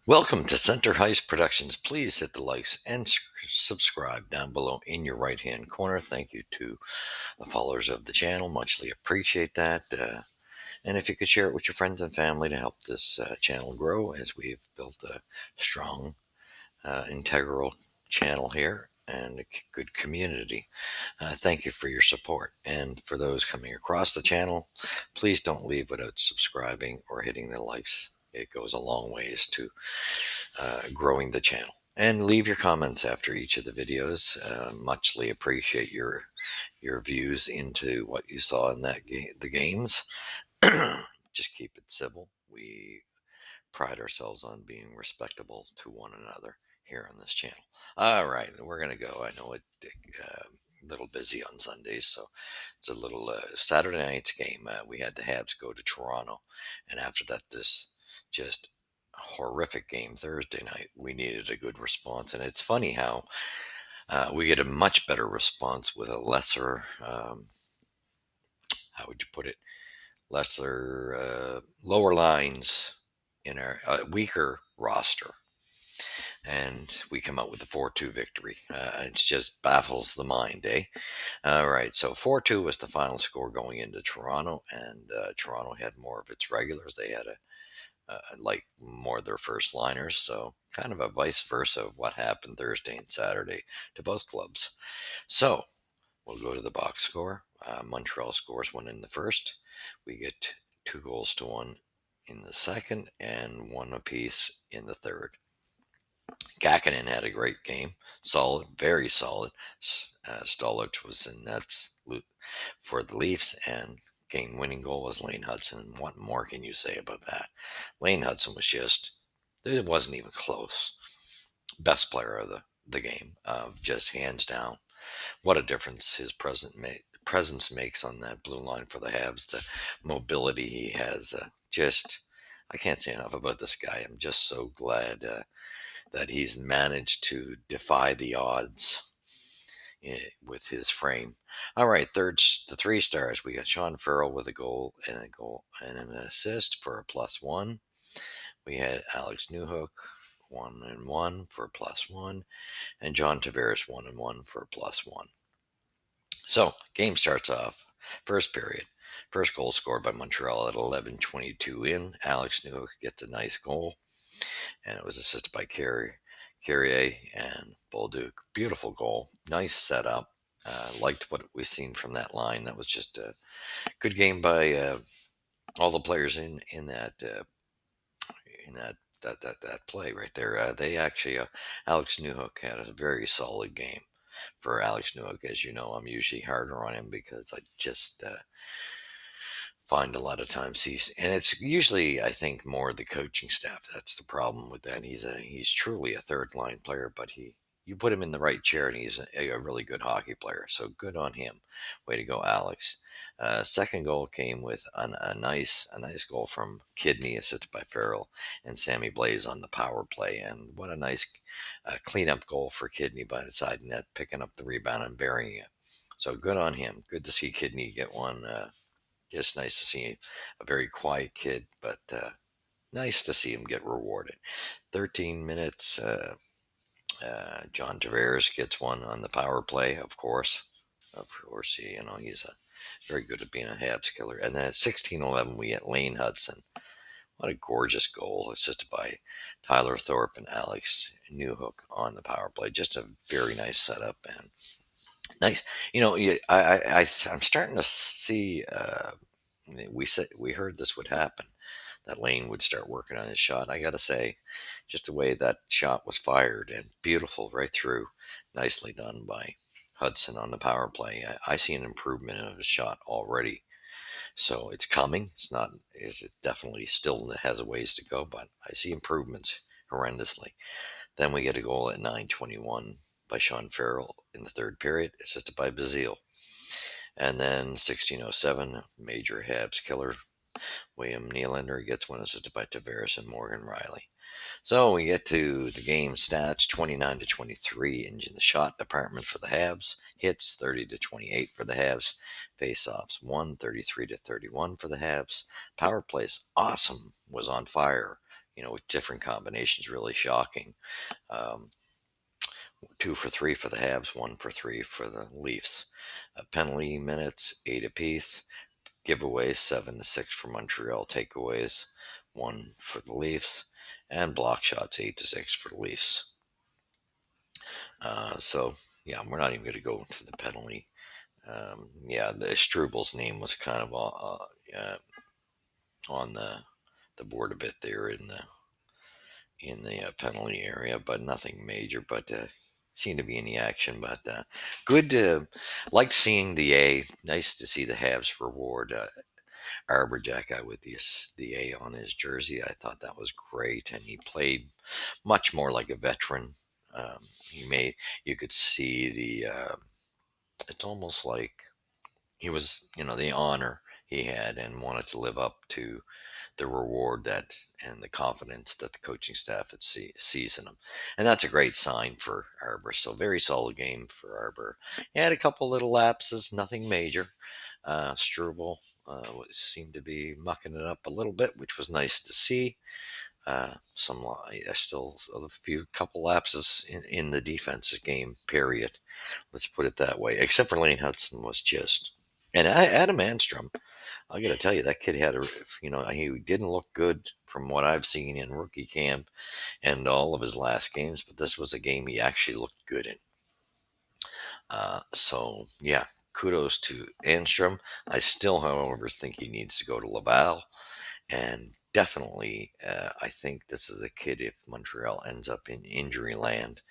Welcome to Center Heist Productions. Please hit the likes and subscribe down below in your right hand corner. Thank you to the followers of the channel. Muchly appreciate that. And if you could share it with your friends and family to help this channel grow, as we've built a strong, integral channel here and a good community. Thank you for your support. And for those coming across the channel, please don't leave without subscribing or hitting the likes. It goes a long ways to growing the channel. And leave your comments after each of the videos. Muchly appreciate your views into what you saw in the games. Just keep it civil. We pride ourselves on being respectable to one another here on this channel. All right, we're gonna go. I know it a little busy on Sundays, so it's a little Saturday night's game. We had the Habs go to Toronto, and after that, this just horrific game Thursday night. We needed a good response, and it's funny how we get a much better response with a lesser. How would you put it? Lesser, lower lines in our weaker roster, and we come out with a 4-2 victory. It just baffles the mind, eh? All right, so 4-2 was the final score going into Toronto, and Toronto had more of its regulars. They had like more of their first liners, so kind of a vice versa of what happened Thursday and Saturday to both clubs. So we'll go to the box score. Montreal scores one in the first. We get 2-1 in the second and one apiece in the third. Kakinen had a great game, solid, very solid. Stolich was in nets for the Leafs, and game-winning goal was Lane Hutson. What more can you say about that? Lane Hutson was just, it wasn't even close. Best player of the game, just hands down. What a difference his presence makes on that blue line for the Habs. The mobility he has, I can't say enough about this guy. I'm just so glad that he's managed to defy the odds with his frame. All right, the 3 stars. We got Sean Farrell with a goal and an assist for a +1. We had Alex Newhook 1-1 for a +1, and John Tavares 1-1 for a +1. So game starts off first period. First goal scored by Montreal at 11:22 in. Alex Newhook gets a nice goal, and it was assisted by Carrier and Bolduc. Beautiful goal, nice setup. Liked what we've seen from that line. That was just a good game by all the players in that play right there. They actually Alex Newhook had a very solid game for Alex Newhook. As you know, I'm usually harder on him because I just find a lot of times and it's usually, I think, more the coaching staff. That's the problem with that. He's truly a third line player, but you put him in the right chair and he's a really good hockey player. So good on him. Way to go, Alex. Second goal came with a nice goal from Kidney, assisted by Farrell, and Sammy Blaze on the power play. And what a nice cleanup goal for Kidney by the side net, picking up the rebound and burying it. So good on him. Good to see Kidney get one. Just nice to see a very quiet kid, but nice to see him get rewarded. 13 minutes. John Tavares gets one on the power play, of course. Of course, he's very good at being a Habs killer. And then at 16:11, we get Lane Hutson. What a gorgeous goal, assisted by Tyler Thorpe and Alex Newhook on the power play. Just a very nice setup and nice. I'm starting to see. We heard this would happen, that Lane would start working on his shot. I got to say, just the way that shot was fired and beautiful right through, nicely done by Hudson on the power play. I see an improvement of his shot already. So it's coming. It definitely still has a ways to go, but I see improvements horrendously. Then we get a goal at 9:21 by Sean Farrell in the third period, assisted by Bazile. And then 16:07, major Habs killer, William Nylander gets one assisted by Tavares and Morgan Riley. So we get to the game stats: 29-23 in the shot department for the Habs, hits 30-28 for the Habs, face-offs 33-31 for the Habs. Power plays awesome, was on fire. With different combinations, really shocking. Um, 2 for 3 for the Habs, 1 for 3 for the Leafs. Penalty minutes, 8 apiece. Giveaways, 7-6 for Montreal. Takeaways, 1 for the Leafs. And block shots, 8-6 for the Leafs. So, yeah, we're not even going to go into the penalty. Yeah, the Strubal's name was kind of on the board a bit there in the penalty area, but nothing major. But seemed to be in the action. But good. Liked seeing the A. Nice to see the Habs reward Arbor Jackeye with the A on his jersey. I thought that was great, and he played much more like a veteran. You could see it's almost like he was, the honor he had and wanted to live up to the reward that and the confidence that the coaching staff sees in him. And that's a great sign for Arbor. So very solid game for Arbor. He had a couple little lapses, nothing major. Struble seemed to be mucking it up a little bit, which was nice to see. Still a few couple lapses in the defense's game. Period. Let's put it that way. Except for Lane Hutson was just, and Adam Anstrom. I got to tell you, that kid he didn't look good from what I've seen in rookie camp and all of his last games, but this was a game he actually looked good in. So yeah, kudos to Anstrom. I still, however, think he needs to go to Laval. And definitely, I think this is a kid, if Montreal ends up in injury land,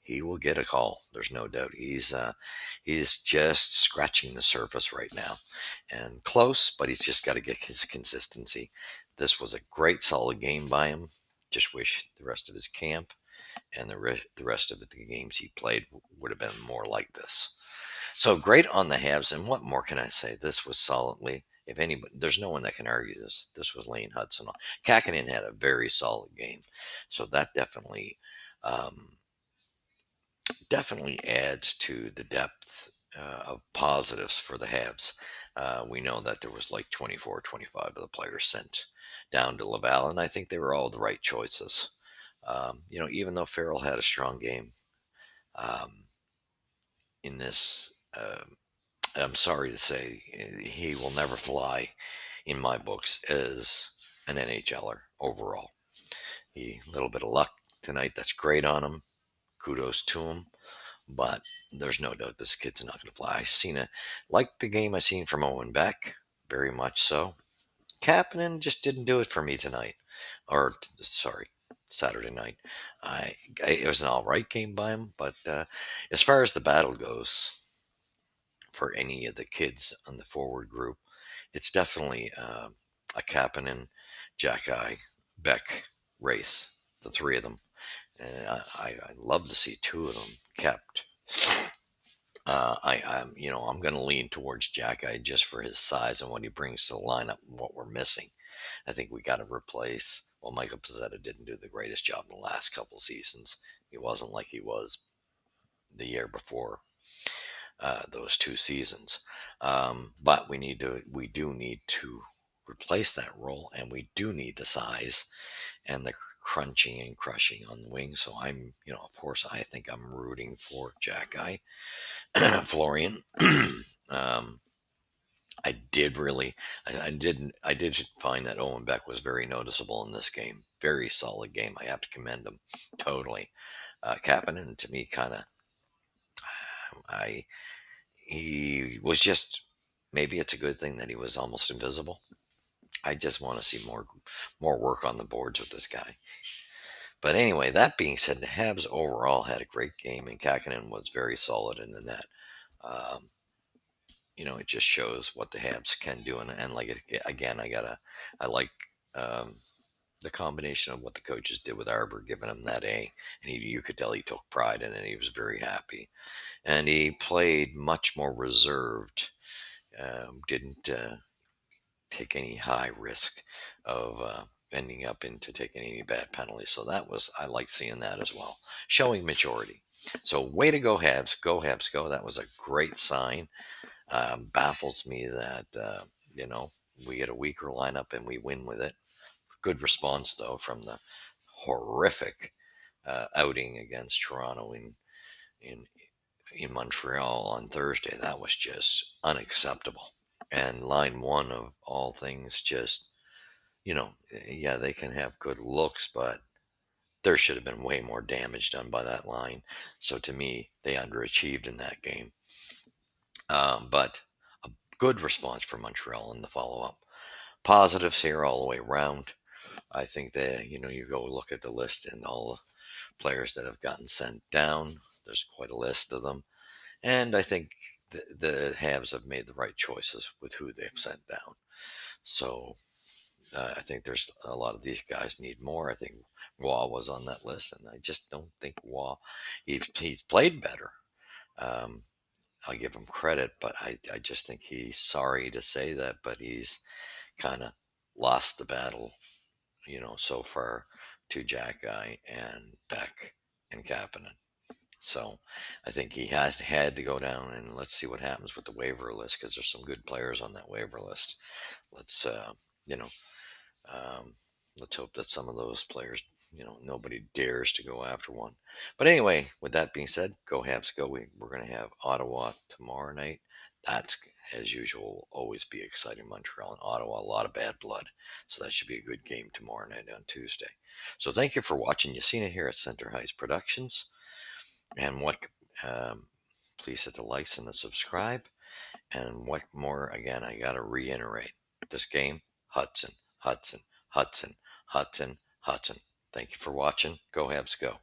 he will get a call. There's no doubt. He's just scratching the surface right now, and close, but he's just got to get his consistency. This was a great, solid game by him. Just wish the rest of his camp and the rest of the games he played would have been more like this. So great on the Habs, and what more can I say? This was solidly. If anybody, there's no one that can argue this. This was Lane Hutson. Kakinen had a very solid game, so that um, definitely adds to the depth of positives for the Habs. We know that there was like 24, 25 of the players sent down to Laval, and I think they were all the right choices. Even though Farrell had a strong game um, in this. I'm sorry to say, he will never fly in my books as an NHLer overall. A little bit of luck tonight. That's great on him. Kudos to him. But there's no doubt this kid's not going to fly. Like the game I seen from Owen Beck, very much so. Kapanen just didn't do it for me tonight. Sorry, Saturday night. It was an all right game by him, but as far as the battle goes, for any of the kids on the forward group, it's definitely a Kapanen, Jackeye, Beck race. The three of them, and I love to see two of them kept. I'm going to lean towards Jackeye just for his size and what he brings to the lineup and what we're missing. I think we got to replace. Well, Michael Pizzetta didn't do the greatest job in the last couple seasons. He wasn't like he was the year before those 2 seasons. But we do need to replace that role, and we do need the size and the crunching and crushing on the wing. So of course, I think I'm rooting for Jackeye, Florian. um, I did really, I did find that Owen Beck was very noticeable in this game. Very solid game. I have to commend him totally. Kapanen to me kind of, I he was just, maybe it's a good thing that he was almost invisible. I just want to see more work on the boards with this guy. But anyway, that being said, the Habs overall had a great game, and Kakinen was very solid in the net. Um, it just shows what the Habs can do, and like again, I like um, the combination of what the coaches did with Arbor, giving him that A, and you could tell he took pride in it. He was very happy, and he played much more reserved. Didn't take any high risk of ending up into taking any bad penalties. So that was, I like seeing that as well, showing maturity. So way to go Habs, go! That was a great sign. Baffles me that you know we get a weaker lineup and we win with it. Good response though from the horrific outing against Toronto in in Montreal on Thursday. That was just unacceptable. And line one of all things, just yeah, they can have good looks, but there should have been way more damage done by that line. So to me, they underachieved in that game. But a good response for Montreal in the follow up. Positives here all the way around. I think that, you go look at the list and all the players that have gotten sent down. There's quite a list of them. And I think the Habs have made the right choices with who they've sent down. So I think there's a lot of these guys need more. I think Waugh was on that list, and I just don't think Waugh, he's played better. Um, I'll give him credit, but I just think he's sorry to say that, but he's kind of lost the battle, so far to Jack Guy and Beck and Kapanen. So I think he has had to go down, and let's see what happens with the waiver list because there's some good players on that waiver list. Let's, you know, um, let's hope that some of those players, nobody dares to go after one. But anyway, with that being said, go Habs, go. We're going to have Ottawa tomorrow night. That's, as usual, always be exciting. Montreal and Ottawa, a lot of bad blood. So that should be a good game tomorrow night on Tuesday. So thank you for watching. You've seen it here at Center Heights Productions. And um, please hit the likes and the subscribe. And what more, again, I got to reiterate this game, Hutson, Hutson, Hutson, Hutson, Hutson. Thank you for watching. Go Habs, go.